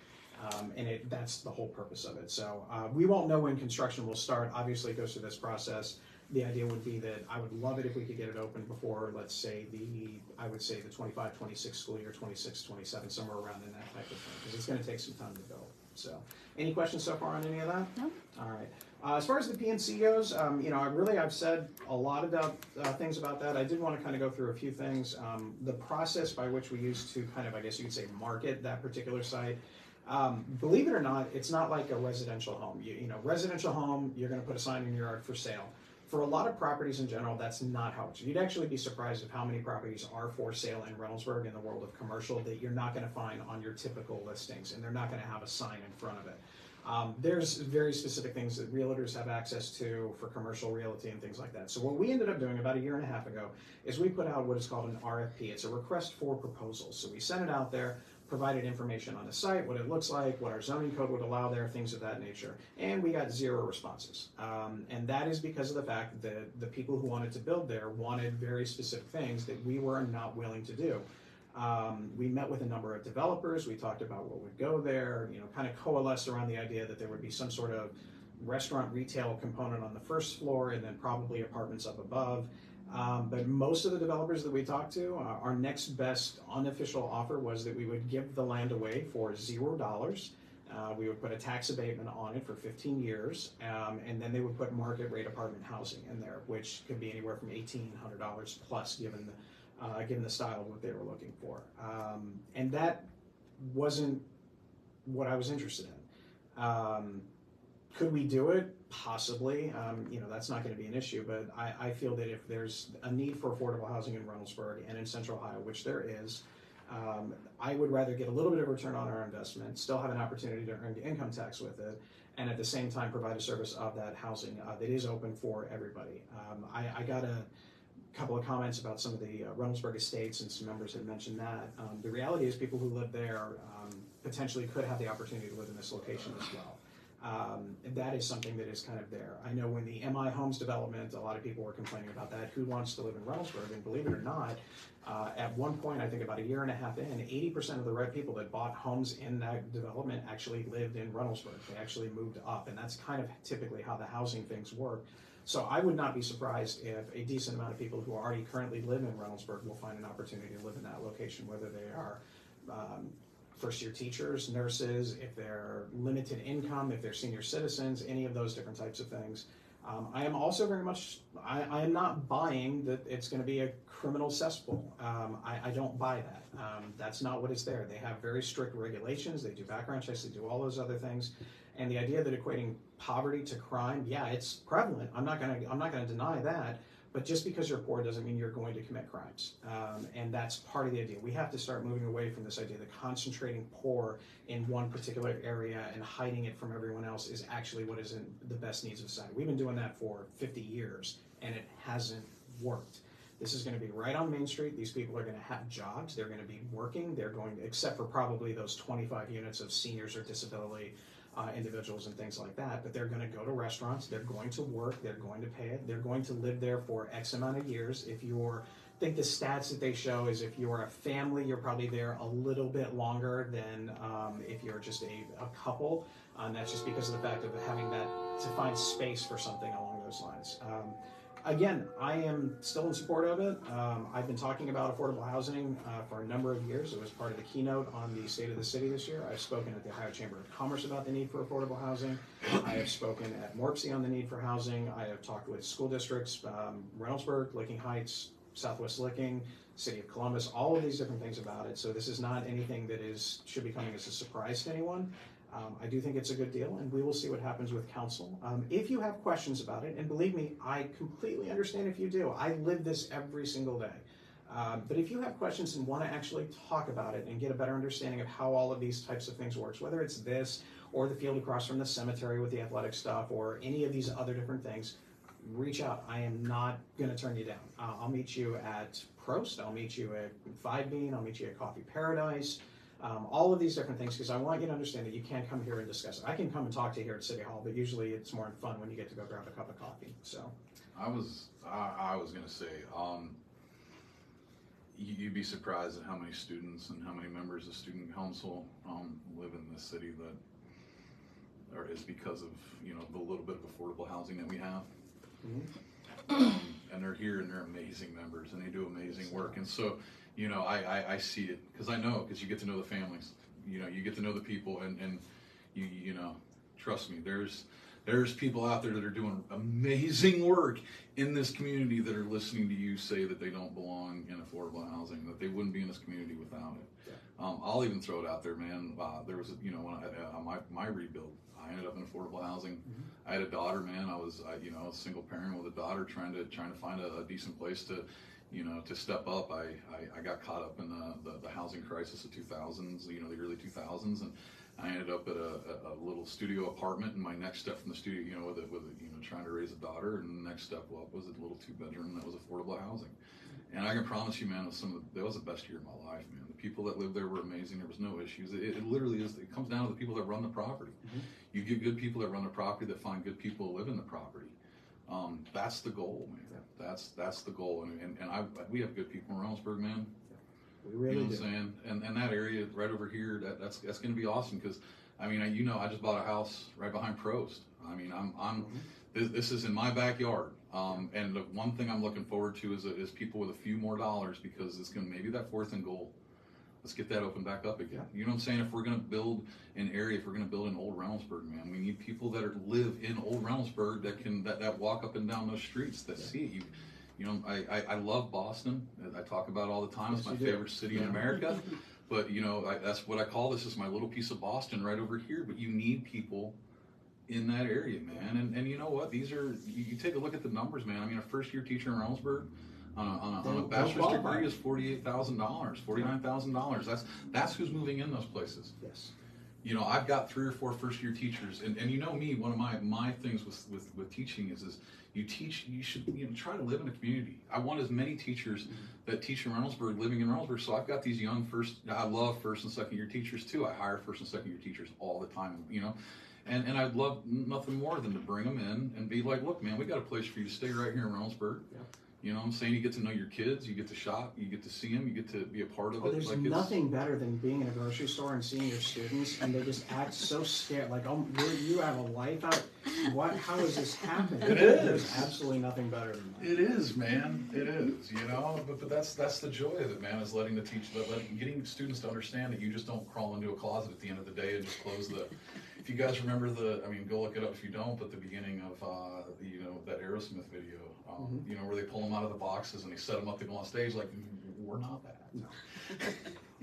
And that's the whole purpose of it. So we won't know when construction will start. Obviously, it goes through this process. The idea would be that I would love it if we could get it open before, let's say, I would say the 25-26 school year, 26-27, somewhere around in that type of thing, because it's going to take some time to build. So, any questions so far on any of that? No. All right. As far as the PNC goes, I've said a lot about things about that. I did want to kind of go through a few things. The process by which we used to kind of, I guess you could say, market that particular site. Believe it or not, it's not like a residential home. Residential home, you're going to put a sign in your yard for sale. For a lot of properties in general, that's not how it's. You'd actually be surprised of how many properties are for sale in Reynoldsburg in the world of commercial that you're not going to find on your typical listings, and they're not going to have a sign in front of it. There's very specific things that realtors have access to for commercial realty and things like that. So what we ended up doing about a year and a half ago is we put out what is called an RFP. It's a request for proposals. So we sent it out there, provided information on the site, what it looks like, what our zoning code would allow there, things of that nature. And we got 0 responses. And that is because of the fact that the people who wanted to build there wanted very specific things that we were not willing to do. We met with a number of developers. We talked about what would go there, kind of coalesced around the idea that there would be some sort of restaurant retail component on the first floor and then probably apartments up above. But most of the developers that we talked to, our next best unofficial offer was that we would give the land away for $0. We would put a tax abatement on it for 15 years, and then they would put market rate apartment housing in there, which could be anywhere from $1,800 plus, given the style of what they were looking for. And that wasn't what I was interested in. Could we do it? Possibly. That's not going to be an issue, but I feel that if there's a need for affordable housing in Reynoldsburg and in Central Ohio, which there is, I would rather get a little bit of return on our investment, still have an opportunity to earn the income tax with it, and at the same time provide a service of that housing that is open for everybody. I got a couple of comments about some of the Reynoldsburg estates, and some members had mentioned that. The reality is people who live there potentially could have the opportunity to live in this location as well. That is something that is kind of there. I know when the MI Homes development, a lot of people were complaining about that. Who wants to live in Reynoldsburg? And believe it or not, at one point, I think about a year and a half in, 80% of the red people that bought homes in that development actually lived in Reynoldsburg. They actually moved up, and that's kind of typically how the housing things work. So I would not be surprised if a decent amount of people who already currently live in Reynoldsburg will find an opportunity to live in that location, whether they are first-year teachers, nurses, if they're limited income, if they're senior citizens, any of those different types of things. I am also very much, I am not buying that it's going to be a criminal cesspool. I don't buy that. That's not what is there. They have very strict regulations. They do background checks. They do all those other things. And the idea that equating poverty to crime, yeah, it's prevalent. I'm not going to deny that. But just because you're poor doesn't mean you're going to commit crimes. And that's part of the idea. We have to start moving away from this idea that concentrating poor in one particular area and hiding it from everyone else is actually what is in the best needs of society. We've been doing that for 50 years, and it hasn't worked. This is going to be right on Main Street. These people are going to have jobs. They're going to be working. They're going to, except for probably those 25 units of seniors or disability individuals and things like that, but they're going to go to restaurants, they're going to work, they're going to pay it, they're going to live there for X amount of years. If you're, I think the stats that they show is if you're a family, you're probably there a little bit longer than if you're just a couple, and that's just because of the fact of having that, to find space for something along those lines. Again, I am still in support of it. I've been talking about affordable housing for a number of years. It was part of the keynote on the State of the City this year. I've spoken at the Ohio Chamber of Commerce about the need for affordable housing. I have spoken at MORPC on the need for housing. I have talked with school districts, Reynoldsburg, Licking Heights, Southwest Licking, City of Columbus, all of these different things about it. So this is not anything that should be coming as a surprise to anyone. I do think it's a good deal, and we will see what happens with council. If you have questions about it, and believe me, I completely understand if you do. I live this every single day. But if you have questions and want to actually talk about it and get a better understanding of how all of these types of things works, whether it's this or the field across from the cemetery with the athletic stuff or any of these other different things, reach out. I am not going to turn you down. I'll meet you at Prost. I'll meet you at Five Bean. I'll meet you at Coffee Paradise. All of these different things, because I want you to understand that you can't come here and discuss it. I can come and talk to you here at City Hall, but usually it's more fun when you get to go grab a cup of coffee. So, I was gonna say, you'd be surprised at how many students and how many members of student council live in this city that is because of the little bit of affordable housing that we have. And they're here and they're amazing members and they do amazing work. And so, I see it because you get to know the families, you get to know the people and you trust me, there's people out there that are doing amazing work in this community that are listening to you say that they don't belong in affordable housing, that they wouldn't be in this community without it. Yeah. I'll even throw it out there, man. There was, when my rebuild, I ended up in affordable housing. I had a daughter, man. I was a single parent with a daughter trying to find a decent place to step up. I got caught up in the housing crisis of 2000s, the early 2000s, and I ended up at a little studio apartment, and my next step from the studio, with trying to raise a daughter, and the next step up was a little 2-bedroom that was affordable housing. And I can promise you, man, that was the best year of my life, man. The people that lived there were amazing. There was no issues. It literally is. It comes down to the people that run the property. You get good people that run the property, that find good people to live in the property. That's the goal, man. That's the goal. And we have good people in Reynoldsburg, man. We really do. What I'm saying? And that area right over here, that's going to be awesome because, I just bought a house right behind Prost. This is in my backyard. And the one thing I'm looking forward to is people with a few more dollars, because it's going to maybe that 4th and goal. Let's get that open back up again. Yeah. You know what I'm saying? If we're going to build an area, if we're going to build in Old Reynoldsburg, man, we need people that live in Old Reynoldsburg that walk up and down those streets, that see it. I love Boston. I talk about it all the time. It's my favorite city in America. But that's what I call this, is my little piece of Boston right over here. But you need people in that area, man. And you know what? These are, you take a look at the numbers, man. A first-year teacher in Reynoldsburg on a bachelor's degree is $48,000, $49,000. That's who's moving in those places. Yes. I've got 3 or 4 first-year teachers, and me, one of my things with teaching is you should try to live in a community. I want as many teachers that teach in Reynoldsburg living in Reynoldsburg. So I've got these young I love 1st and 2nd year teachers too. I hire 1st and 2nd year teachers all the time, and I'd love nothing more than to bring them in and be like, look, man, we got a place for you to stay right here in Reynoldsburg. Yeah. You know what I'm saying? You get to know your kids, you get to shop, you get to see them, you get to be a part of it. There's nothing better than being in a grocery store and seeing your students and they just act so scared. Like, oh, you have a life out. How is this happening? It is. There's absolutely nothing better than that. It is, man. It is, But that's the joy of it, man, is getting students to understand that you just don't crawl into a closet at the end of the day and just close the... If you guys remember go look it up if you don't, but the beginning of, that Aerosmith video, where they pull them out of the boxes and they set them up to go on stage, like, we're not that. No.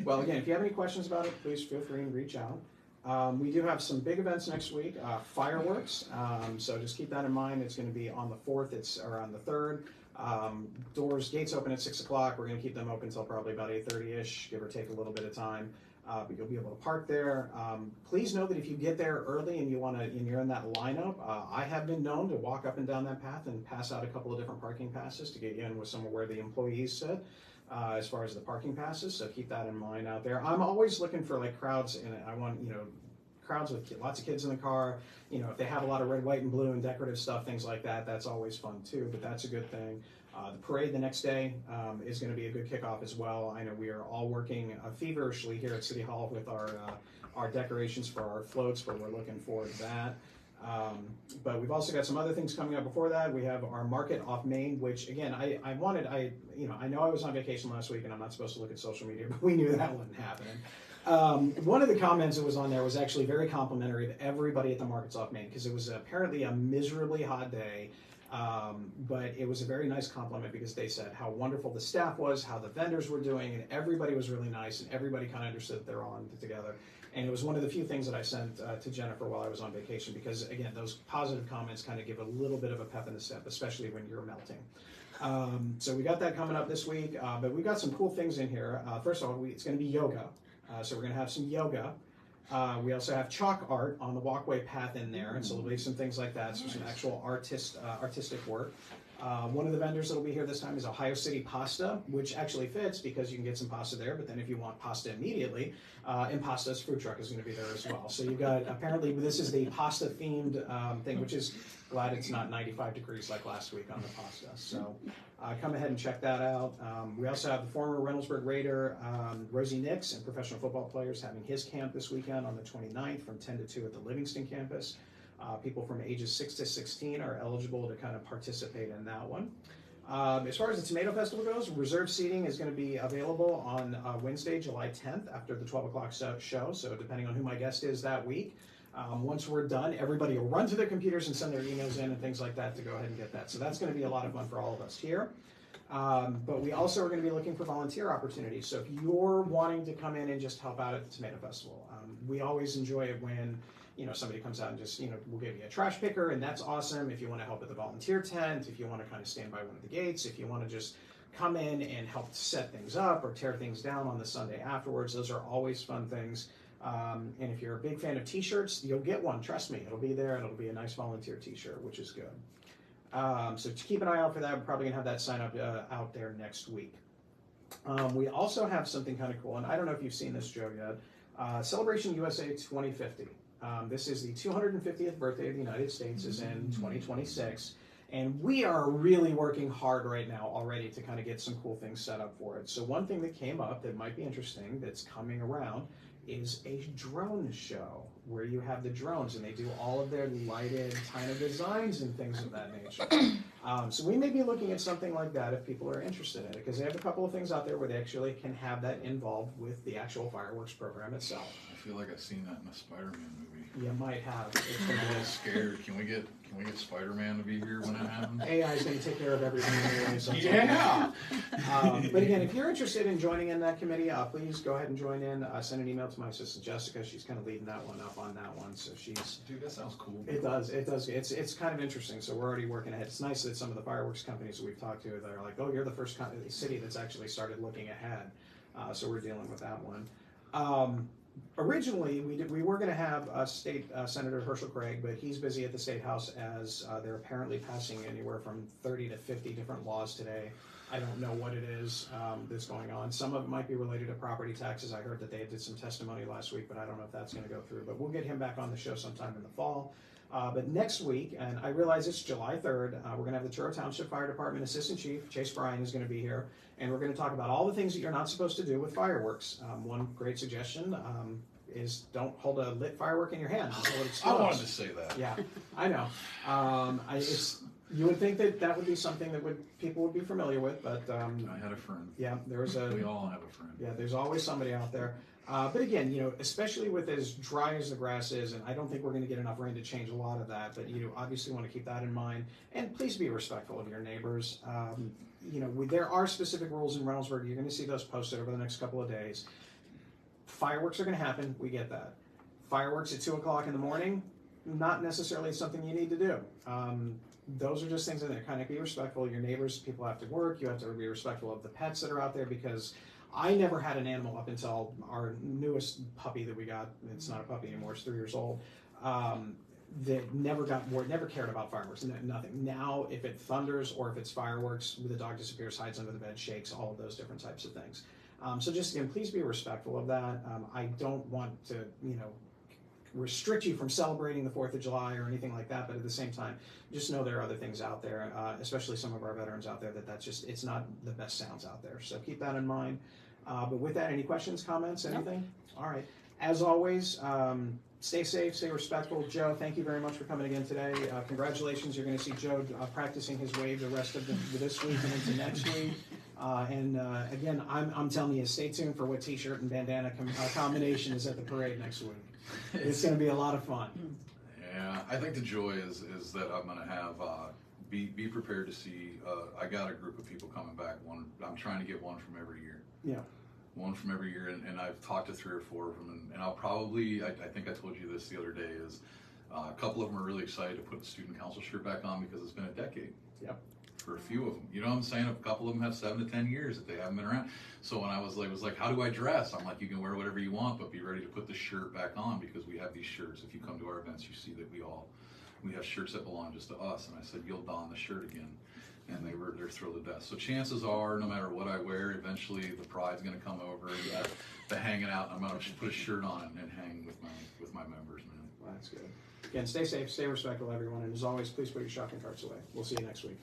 Well, again, if you have any questions about it, please feel free and reach out. We do have some big events next week, fireworks, so just keep that in mind. It's going to be on the 4th, or on the 3rd. Gates open at 6 o'clock. We're going to keep them open until probably about 8:30ish, give or take a little bit of time. But you'll be able to park there. Please know that if you get there early and you're in that lineup, I have been known to walk up and down that path and pass out a couple of different parking passes to get you in with somewhere where the employees sit, as far as the parking passes. So keep that in mind out there. I'm always looking for crowds, and I want crowds with lots of kids in the car. If they have a lot of red, white, and blue and decorative stuff, things like that, that's always fun too. But that's a good thing. The parade the next day is going to be a good kickoff as well. I know we are all working feverishly here at City Hall with our decorations for our floats, but we're looking forward to that. But we've also got some other things coming up before that. We have our market off Main, which again, I know I was on vacation last week and I'm not supposed to look at social media, but we knew that wasn't happening. One of the comments that was on there was actually very complimentary to everybody at the markets off Main, because it was apparently a miserably hot day. But it was a very nice compliment, because they said how wonderful the staff was, how the vendors were doing, and everybody was really nice, and everybody kind of understood that they're all in it together. And it was one of the few things that I sent to Jennifer while I was on vacation, because again, those positive comments kind of give a little bit of a pep in the step, especially when you're melting. So we got that coming up this week, but we got some cool things in here. First of all, it's going to be yoga. So we're going to have some yoga. We also have chalk art on the walkway path in there, and so there'll be some things like that, so some actual artistic work. One of the vendors that'll be here this time is Ohio City Pasta, which actually fits because you can get some pasta there, but then if you want pasta immediately, Impasta's food truck is going to be there as well. So you've got, apparently this is the pasta themed thing, which is glad it's not 95 degrees like last week on the pasta. So come ahead and check that out. We also have the former Reynoldsburg Raider, Rosie Nix, and professional football players having his camp this weekend on the 29th from 10 to 2 at the Livingston campus. People from ages 6 to 16 are eligible to kind of participate in that one. As far as the Tomato Festival goes, reserved seating is going to be available on Wednesday, July 10th after the 12 o'clock show. So depending on who my guest is that week, once we're done, everybody will run to their computers and send their emails in and things like that to go ahead and get that. So that's going to be a lot of fun for all of us here. But we also are going to be looking for volunteer opportunities. So if you're wanting to come in and just help out at the Tomato Festival, we always enjoy it when somebody comes out and just, we'll give you a trash picker, and that's awesome. If you want to help at the volunteer tent, if you want to kind of stand by one of the gates, if you want to just come in and help set things up or tear things down on the Sunday afterwards, those are always fun things. And if you're a big fan of t-shirts, you'll get one, trust me. It'll be there, and it'll be a nice volunteer t-shirt, which is good. So keep an eye out for that. We're probably going to have that sign up out there next week. We also have something kind of cool, and I don't know if you've seen this, Joe, yet. Celebration USA 2050. This is the 250th birthday of the United States is in 2026, and we are really working hard right now already to kind of get some cool things set up for it. So one thing that came up that might be interesting that's coming around is a drone show where you have the drones and they do all of their lighted kind of designs and things of that nature. So we may be looking at something like that if people are interested in it, because they have a couple of things out there where they actually can have that involved with the actual fireworks program itself. I feel like I've seen that in a Spider-Man movie. You might have. I'm a little scared. Can we get Spider-Man to be here when it happens? AI is going to take care of everything anyway. So yeah. But again, if you're interested in joining in that committee, please go ahead and join in. Send an email to my assistant Jessica. She's kind of leading that one up on that one. So she's. Dude, that sounds cool. It does. It does. It's kind of interesting. So we're already working ahead. It's nice that some of the fireworks companies that we've talked to, they're like, oh, you're the first city that's actually started looking ahead. So we're dealing with that one. Originally, we were going to have State Senator Herschel Craig, but he's busy at the State House as they're apparently passing anywhere from 30 to 50 different laws today. I don't know what it is that's going on. Some of it might be related to property taxes. I heard that they did some testimony last week, but I don't know if that's going to go through. But we'll get him back on the show sometime in the fall. But next week, and I realize it's July 3rd, we're going to have the Truro Township Fire Department Assistant Chief, Chase Bryan, is going to be here. And we're going to talk about all the things that you're not supposed to do with fireworks. One great suggestion is don't hold a lit firework in your hand until it explodes. I wanted to say that. Yeah, I know. You would think that would be something that people would be familiar with, but I had a friend. Yeah, we all have a friend. Yeah, there's always somebody out there. But again, especially with as dry as the grass is, and I don't think we're going to get enough rain to change a lot of that, but you obviously want to keep that in mind. And please be respectful of your neighbors. There are specific rules in Reynoldsburg. You're going to see those posted over the next couple of days. Fireworks are going to happen. We get that. Fireworks at 2 o'clock in the morning, not necessarily something you need to do. Those are just things that kind of be respectful. Your neighbors, people have to work. You have to be respectful of the pets that are out there, because I never had an animal up until our newest puppy that we got. It's not a puppy anymore. It's 3 years old. That never cared about fireworks. Nothing. Now, if it thunders or if it's fireworks, the dog disappears, hides under the bed, shakes, all of those different types of things. So just again, please be respectful of that. I don't want to, restrict you from celebrating the 4th of July or anything like that, but at the same time, just know there are other things out there, especially some of our veterans out there, it's not the best sounds out there. So keep that in mind. But with that, any questions, comments, anything? No. All right. As always, stay safe, stay respectful. Joe, thank you very much for coming again today. Congratulations. You're going to see Joe practicing his wave the rest of this week and into next week. Again, I'm telling you, stay tuned for what t-shirt and bandana combination is at the parade next week. It's going to be a lot of fun. Yeah, I think the joy is that I'm going to have, be prepared to see, I got a group of people coming back. I'm trying to get one from every year. Yeah. One from every year, and I've talked to 3 or 4 of them, and I'll probably, I think I told you this the other day, is a couple of them are really excited to put the student council shirt back on because it's been a decade. Yep. for a few of them. You know what I'm saying? A couple of them have 7 to 10 years that they haven't been around. So when I was like, how do I dress? I'm like, you can wear whatever you want, but be ready to put the shirt back on, because we have these shirts. If you come to our events, you see that we have shirts that belong just to us. And I said, you'll don the shirt again. And they're thrilled to death. So chances are, no matter what I wear, eventually the pride's going to come over, and the hanging out. I'm going to put a shirt on and hang with my members, man. Well, that's good. Again, stay safe, stay respectful, everyone, and as always, please put your shopping carts away. We'll see you next week.